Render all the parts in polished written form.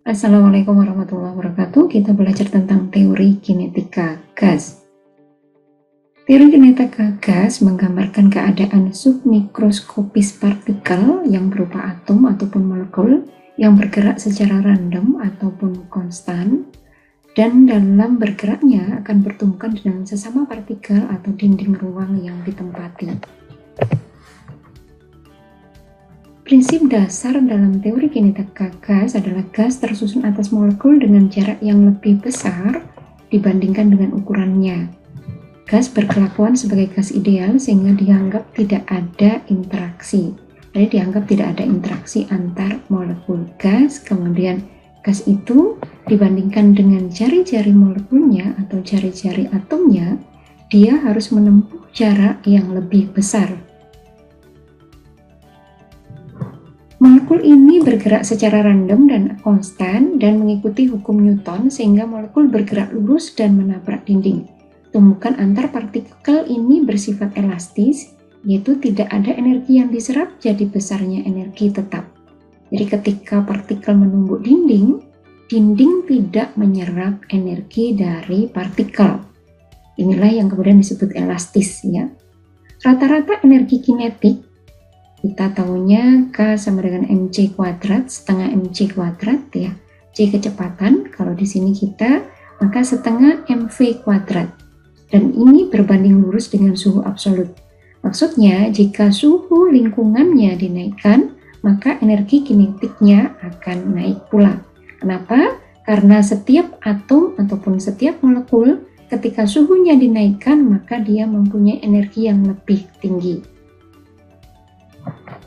Assalamualaikum warahmatullahi wabarakatuh. Kita belajar tentang teori kinetika gas. Teori kinetika gas menggambarkan keadaan submikroskopis partikel yang berupa atom ataupun molekul yang bergerak secara random ataupun konstan, dan dalam bergeraknya akan bertumbukan dengan sesama partikel atau dinding ruang yang ditempati. Prinsip dasar dalam teori kinetika gas adalah gas tersusun atas molekul dengan jarak yang lebih besar dibandingkan dengan ukurannya. Gas berkelakuan sebagai gas ideal sehingga dianggap tidak ada interaksi. Jadi dianggap tidak ada interaksi antar molekul gas, kemudian gas itu dibandingkan dengan jari-jari molekulnya atau jari-jari atomnya, dia harus menempuh jarak yang lebih besar. Molekul ini bergerak secara random dan konstan dan mengikuti hukum Newton sehingga molekul bergerak lurus dan menabrak dinding. Tumbukan antar partikel ini bersifat elastis, yaitu tidak ada energi yang diserap, jadi besarnya energi tetap. Jadi ketika partikel menumbuk dinding, dinding tidak menyerap energi dari partikel. Inilah yang kemudian disebut elastis, ya. Rata-rata energi kinetik kita tahunya K sama dengan mc kuadrat, setengah mc kuadrat, ya. C kecepatan, kalau di sini kita, maka setengah mv kuadrat. Dan ini berbanding lurus dengan suhu absolut. Maksudnya, jika suhu lingkungannya dinaikkan, maka energi kinetiknya akan naik pula. Kenapa? Karena setiap atom ataupun setiap molekul, ketika suhunya dinaikkan, maka dia mempunyai energi yang lebih tinggi.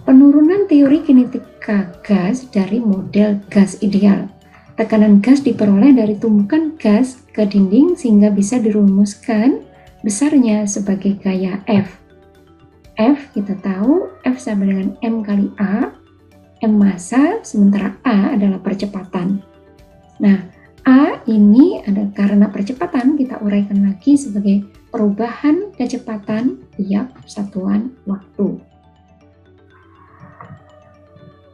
Penurunan teori kinetika gas dari model gas ideal. Tekanan gas diperoleh dari tumbukan gas ke dinding sehingga bisa dirumuskan besarnya sebagai gaya F. F kita tahu F sama dengan M kali A, M massa, sementara A adalah percepatan. Nah, A ini ada karena percepatan, kita uraikan lagi sebagai perubahan kecepatan tiap satuan waktu.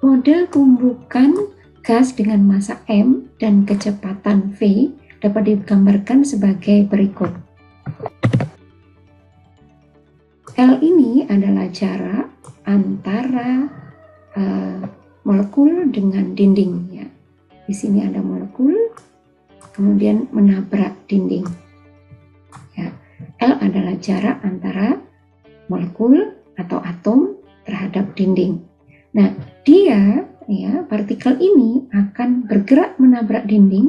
Model tumbukan gas dengan massa M dan kecepatan V dapat digambarkan sebagai berikut. L ini adalah jarak antara molekul dengan dinding, ya. Di sini ada molekul, kemudian menabrak dinding. Ya. L adalah jarak antara molekul atau atom terhadap dinding. Nah, dia, ya, partikel ini akan bergerak menabrak dinding,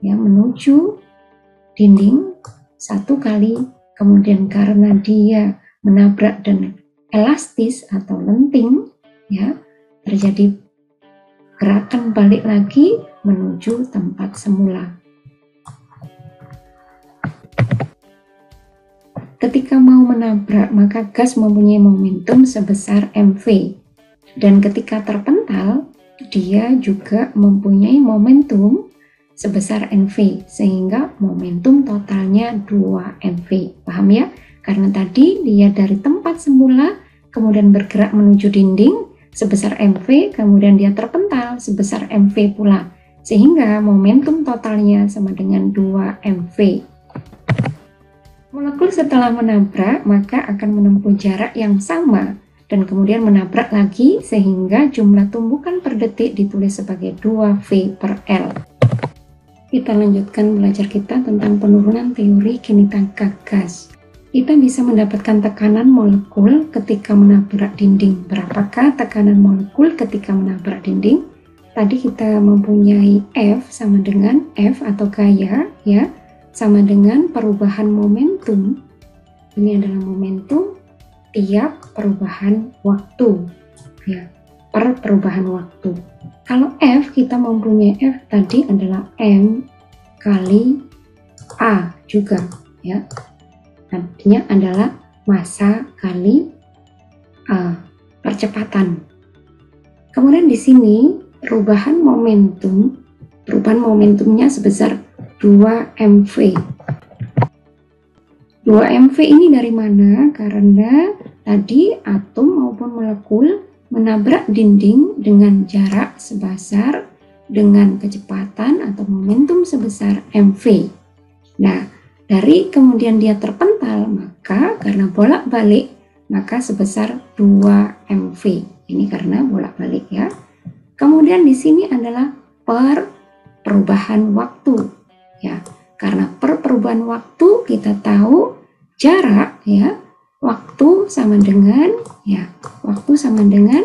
ya, menuju dinding satu kali, kemudian karena dia menabrak dan elastis atau lenting, ya, terjadi gerakan balik lagi menuju tempat semula. Ketika mau menabrak, maka gas mempunyai momentum sebesar mv. Dan ketika terpental, dia juga mempunyai momentum sebesar mv, sehingga momentum totalnya 2 mv. Paham ya? Karena tadi dia dari tempat semula, kemudian bergerak menuju dinding sebesar mv, kemudian dia terpental sebesar mv pula. Sehingga momentum totalnya sama dengan 2 mv. Molekul setelah menabrak, maka akan menempuh jarak yang sama, dan kemudian menabrak lagi sehingga jumlah tumbukan per detik ditulis sebagai 2V per L. Kita lanjutkan belajar kita tentang penurunan teori kinetika gas. Kita bisa mendapatkan tekanan molekul ketika menabrak dinding. Berapakah tekanan molekul ketika menabrak dinding? Tadi kita mempunyai F sama dengan F atau gaya, ya, sama dengan perubahan momentum. Ini adalah momentum tiap perubahan waktu, ya, per perubahan waktu. Kalau F, kita mempunyai F tadi adalah M kali A juga, ya. Artinya adalah massa kali percepatan. Kemudian di sini perubahan momentumnya sebesar 2 mv. 2 mv ini dari mana? Karena tadi atom maupun molekul menabrak dinding dengan jarak sebesar dengan kecepatan atau momentum sebesar mv. Nah, dari kemudian dia terpental, maka karena bolak-balik, maka sebesar 2 mv. Ini karena bolak-balik ya. Kemudian di sini adalah per perubahan waktu ya. Karena per perubahan waktu kita tahu jarak ya, waktu sama dengan ya, waktu sama dengan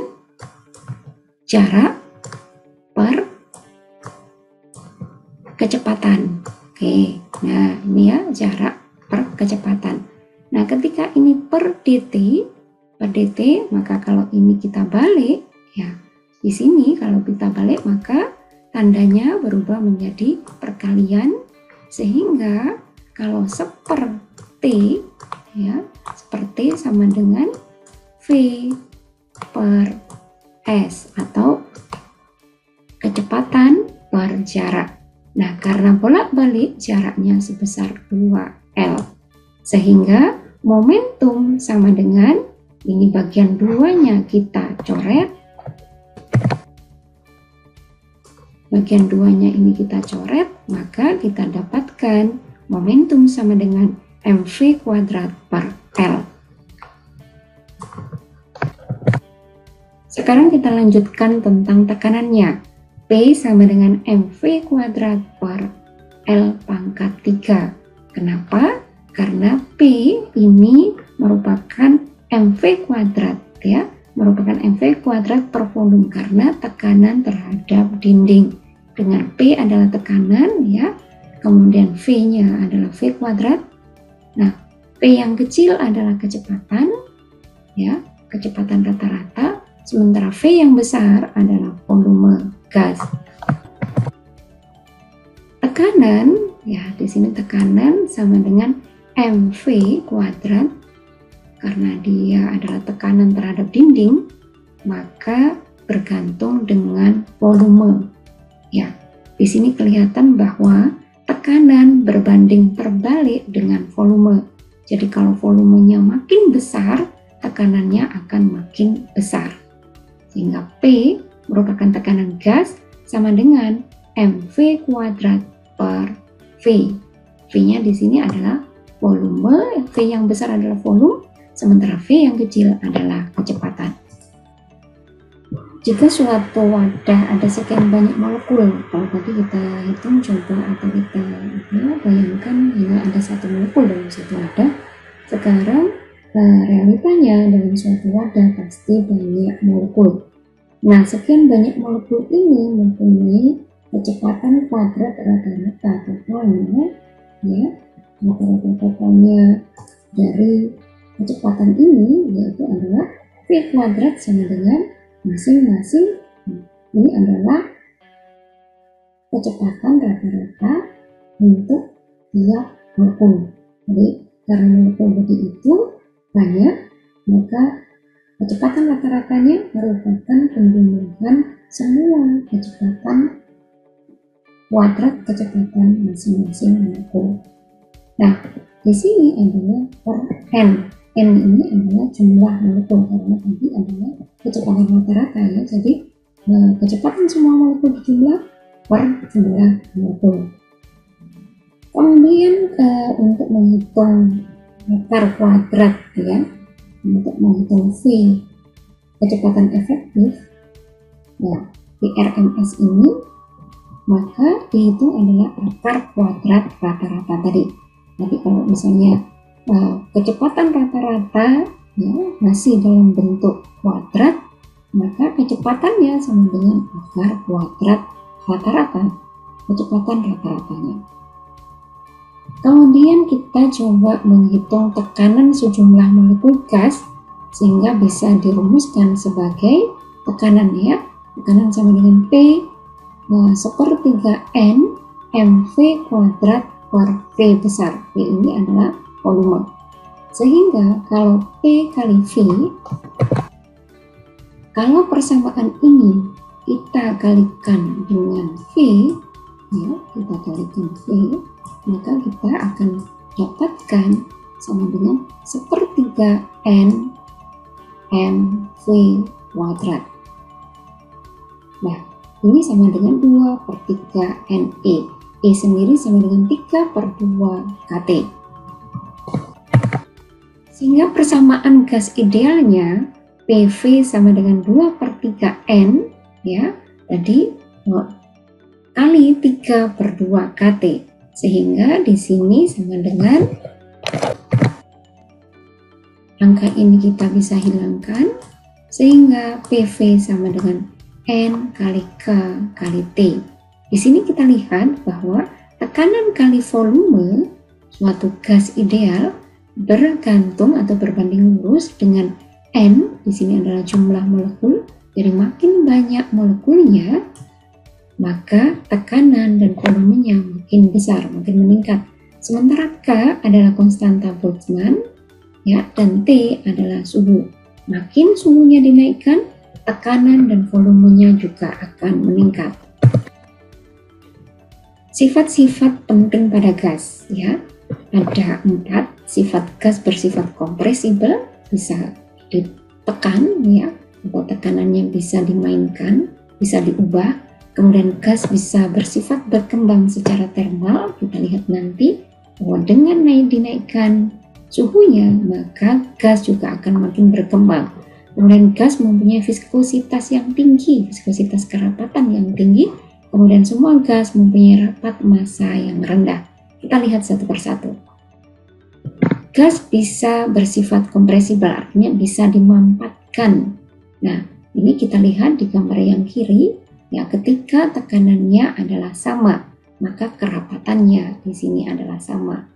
jarak per kecepatan. Oke, nah ini ya jarak per kecepatan. Nah, ketika ini per dt, maka kalau ini kita balik ya, di sini kalau kita balik maka tandanya berubah menjadi perkalian, sehingga kalau seper t ya, seper t sama dengan v per s atau kecepatan per jarak. Nah, karena bolak-balik jaraknya sebesar 2L, sehingga momentum sama dengan, ini bagian 2-nya kita coret, bagian 2-nya ini kita coret, maka kita dapatkan momentum sama dengan mv kuadrat per L. Sekarang kita lanjutkan tentang tekanannya. P sama dengan mv kuadrat per L pangkat 3. Kenapa? Karena P ini merupakan mv kuadrat ya, merupakan mv kuadrat per volume karena tekanan terhadap dinding. Dengan P adalah tekanan ya, kemudian V-nya adalah V kuadrat. Nah, P yang kecil adalah kecepatan ya, kecepatan rata-rata, sementara V yang besar adalah volume gas. Tekanan ya, di sini tekanan sama dengan mv kuadrat, karena dia adalah tekanan terhadap dinding, maka bergantung dengan volume. Ya, di sini kelihatan bahwa tekanan berbanding terbalik dengan volume. Jadi kalau volumenya makin besar, tekanannya akan makin besar. Sehingga P merupakan tekanan gas sama dengan mv kuadrat per V. V-nya di sini adalah volume, V yang besar adalah volume, sementara V yang kecil adalah kecepatan. Jika suatu wadah ada sekian banyak molekul, kalau tadi kita hitung coba atau kita bayangkan hanya ada satu molekul dalam satu wadah, sekarang realitanya dalam suatu wadah pasti banyak molekul. Nah, sekian banyak molekul ini mempunyai kecepatan kuadrat rata-rata totalnya ya, rata-rata totalnya dari kecepatan ini yaitu adalah V kuadrat sama dengan masing-masing, ini adalah kecepatan rata-rata untuk tiap molekul. Jadi karena molekul bodi itu banyak, maka kecepatan rata-ratanya merupakan penjumlahan semua kecepatan kuadrat kecepatan masing-masing molekul. Nah, di sini adalah per n. N ini adalah jumlah molekul, karena tadi adalah kecepatan rata-rata ya. Jadi kecepatan semua molekul dijumlah per jumlah molekul. Kemudian untuk menghitung meter kuadrat ya, untuk menghitung V kecepatan efektif ya, di RMS ini, maka dihitung adalah akar kuadrat rata-rata tadi. Jadi kalau misalnya kecepatan rata-rata ya, masih dalam bentuk kuadrat, maka kecepatannya sama dengan akar kuadrat rata-rata, kecepatan rata-ratanya. Kemudian kita coba menghitung tekanan sejumlah molekul gas, sehingga bisa dirumuskan sebagai tekanan ya, tekanan sama dengan P sepertiga N mv kuadrat per V besar. V ini adalah volume. Sehingga kalau P kali V, kalau persamaan ini kita kalikan dengan V ya, kita kalikan V, maka kita akan dapatkan sama dengan sepertiga N mv kuadrat. Nah, Ini sama dengan 2 per 3 NE. E sendiri sama dengan 3 per 2 KT. Sehingga persamaan gas idealnya PV sama dengan 2 per 3 N, ya, tadi kali 3 per 2 KT. Sehingga di sini sama dengan, angka ini kita bisa hilangkan, sehingga PV sama dengan N kali K kali T. Di sini kita lihat bahwa tekanan kali volume suatu gas ideal bergantung atau berbanding lurus dengan N, di sini adalah jumlah molekul. Jadi makin banyak molekulnya, maka tekanan dan volumenya makin besar, makin meningkat. Sementara K adalah konstanta Boltzmann, ya, dan T adalah suhu. Makin suhunya dinaikkan, tekanan dan volumenya juga akan meningkat. Sifat-sifat penting pada gas, ya, ada 4. Sifat gas bersifat kompresibel, bisa ditekan, ya, atau tekanannya bisa dimainkan, bisa diubah. Kemudian gas bisa bersifat berkembang secara termal. Kita lihat nanti bahwa dengan dinaikkan suhunya, maka gas juga akan makin berkembang. Kemudian gas mempunyai viskositas yang tinggi, viskositas kerapatan yang tinggi. Kemudian semua gas mempunyai rapat massa yang rendah. Kita lihat satu persatu. Gas bisa bersifat kompresibel, artinya bisa dimampatkan. Nah, ini kita lihat di gambar yang kiri, ya, ketika tekanannya adalah sama, maka kerapatannya di sini adalah sama.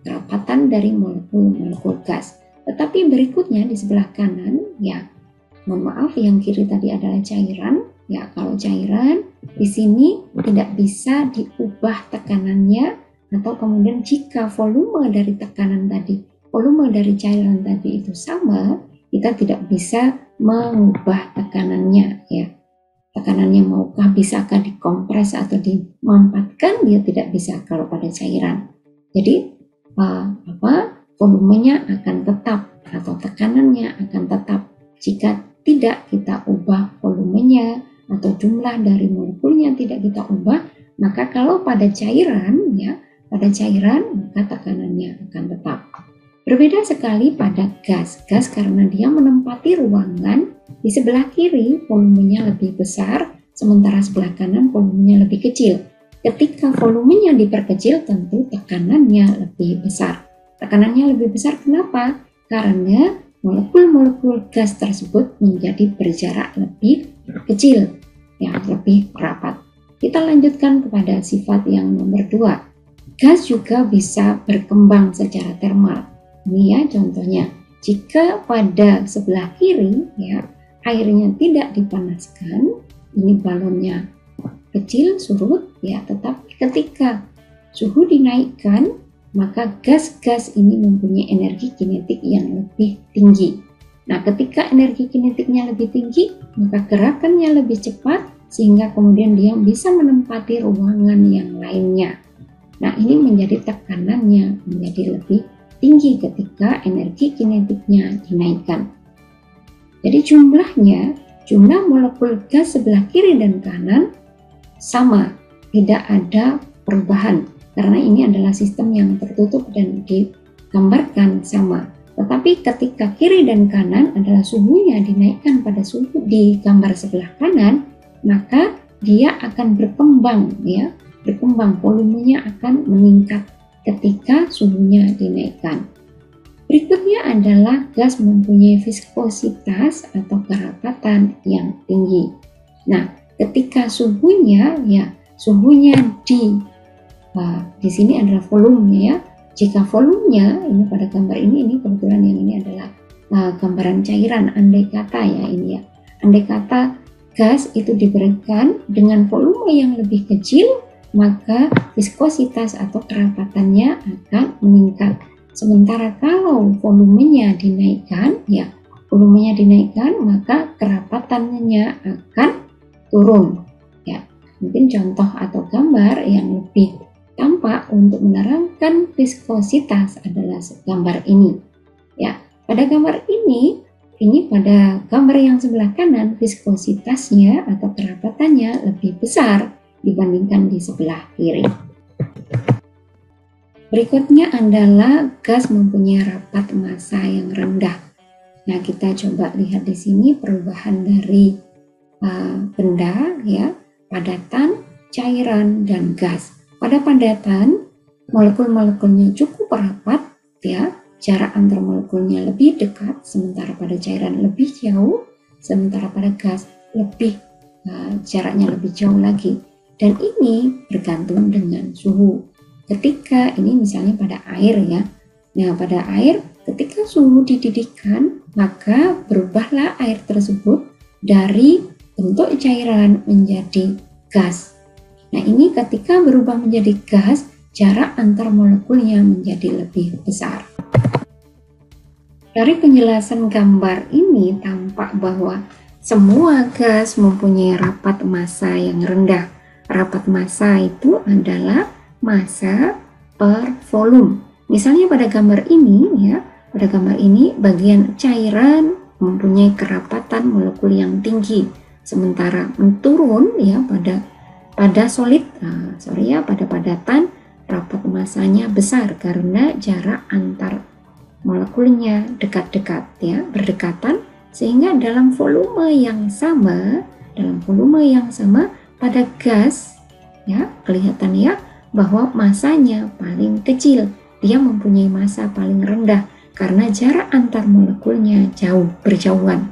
Kerapatan dari molekul-molekul gas. Tetapi berikutnya di sebelah kanan, ya, mohon maaf, yang kiri tadi adalah cairan. Ya, kalau cairan di sini tidak bisa diubah tekanannya, atau kemudian jika volume dari tekanan tadi, volume dari cairan tadi itu sama, kita tidak bisa mengubah tekanannya, ya. Tekanannya maukah bisakah dikompres atau dimampatkan, dia tidak bisa kalau pada cairan. Jadi volumenya akan tetap atau tekanannya akan tetap. Jika tidak kita ubah volumenya atau jumlah dari molekulnya tidak kita ubah, maka kalau pada cairan, ya, pada cairan maka tekanannya akan tetap. Berbeda sekali pada gas. Gas karena dia menempati ruangan, di sebelah kiri volumenya lebih besar, sementara sebelah kanan volumenya lebih kecil. Ketika volumenya diperkecil, tentu tekanannya lebih besar. Tekanannya lebih besar kenapa? Karena molekul-molekul gas tersebut menjadi berjarak lebih kecil, ya, lebih rapat. Kita lanjutkan kepada sifat yang nomor 2. Gas juga bisa berkembang secara termal. Ini ya contohnya. Jika pada sebelah kiri, ya, airnya tidak dipanaskan, ini balonnya kecil surut, ya, tetapi ketika suhu dinaikkan, maka gas-gas ini mempunyai energi kinetik yang lebih tinggi. Nah, ketika energi kinetiknya lebih tinggi, maka gerakannya lebih cepat, sehingga kemudian dia bisa menempati ruangan yang lainnya. Nah, ini menjadi tekanannya menjadi lebih tinggi ketika energi kinetiknya dinaikkan. Jadi jumlah molekul gas sebelah kiri dan kanan sama, tidak ada perubahan. Karena ini adalah sistem yang tertutup dan digambarkan sama. Tetapi ketika kiri dan kanan adalah suhunya dinaikkan pada suhu di gambar sebelah kanan, maka dia akan berkembang, ya, berkembang, volumenya akan meningkat ketika suhunya dinaikkan. Berikutnya adalah gas mempunyai viskositas atau kerapatan yang tinggi. Nah, ketika suhunya, ya, suhunya di sini adalah volumenya, ya. Jika volumenya, ini pada gambar ini kebetulan yang ini adalah gambaran cairan, andai kata, ya, ini, ya, andai kata gas itu diberikan dengan volume yang lebih kecil, maka viskositas atau kerapatannya akan meningkat. Sementara kalau volumenya dinaikkan, ya, volumenya dinaikkan, maka kerapatannya akan turun, ya. Mungkin contoh atau gambar yang lebih tampak untuk menerangkan viskositas adalah gambar ini, ya. Pada gambar ini ini pada gambar yang sebelah kanan viskositasnya atau kerapatannya lebih besar dibandingkan di sebelah kiri. Berikutnya adalah gas mempunyai rapat massa yang rendah. Nah, kita coba lihat di sini perubahan dari benda, ya, padatan, cairan, dan gas. Pada padatan, molekul-molekulnya cukup rapat, ya, jarak antar molekulnya lebih dekat, sementara pada cairan lebih jauh, sementara pada gas jaraknya lebih jauh lagi. Dan ini bergantung dengan suhu. Ketika ini misalnya pada air, ya. Nah, pada air ketika suhu dididihkan, maka berubahlah air tersebut dari bentuk cairan menjadi gas. Nah, ini ketika berubah menjadi gas, jarak antar molekulnya menjadi lebih besar. Dari penjelasan gambar ini tampak bahwa semua gas mempunyai rapat massa yang rendah. Rapat massa itu adalah massa per volume. Misalnya pada gambar ini, ya, pada gambar ini bagian cairan mempunyai kerapatan molekul yang tinggi, sementara menurun, ya, pada solid, pada padatan rapat massanya besar karena jarak antar molekulnya dekat-dekat, ya, berdekatan, sehingga dalam volume yang sama pada gas, ya, kelihatan, ya, bahwa massanya paling kecil, dia mempunyai massa paling rendah karena jarak antar molekulnya berjauhan,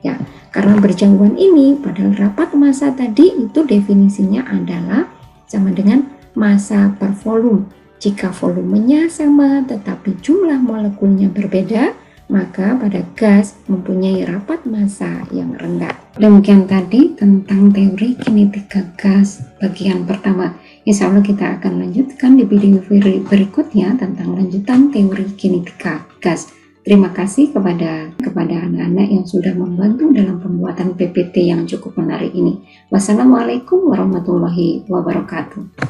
ya. Karena berjauhan ini, padahal rapat massa tadi itu definisinya adalah sama dengan massa per volume. Jika volumenya sama tetapi jumlah molekulnya berbeda, maka pada gas mempunyai rapat massa yang rendah. Demikian tadi tentang teori kinetika gas bagian pertama. Insya Allah kita akan lanjutkan di video berikutnya tentang lanjutan teori kinetika gas. Terima kasih kepada anak-anak yang sudah membantu dalam pembuatan PPT yang cukup menarik ini. Wassalamualaikum warahmatullahi wabarakatuh.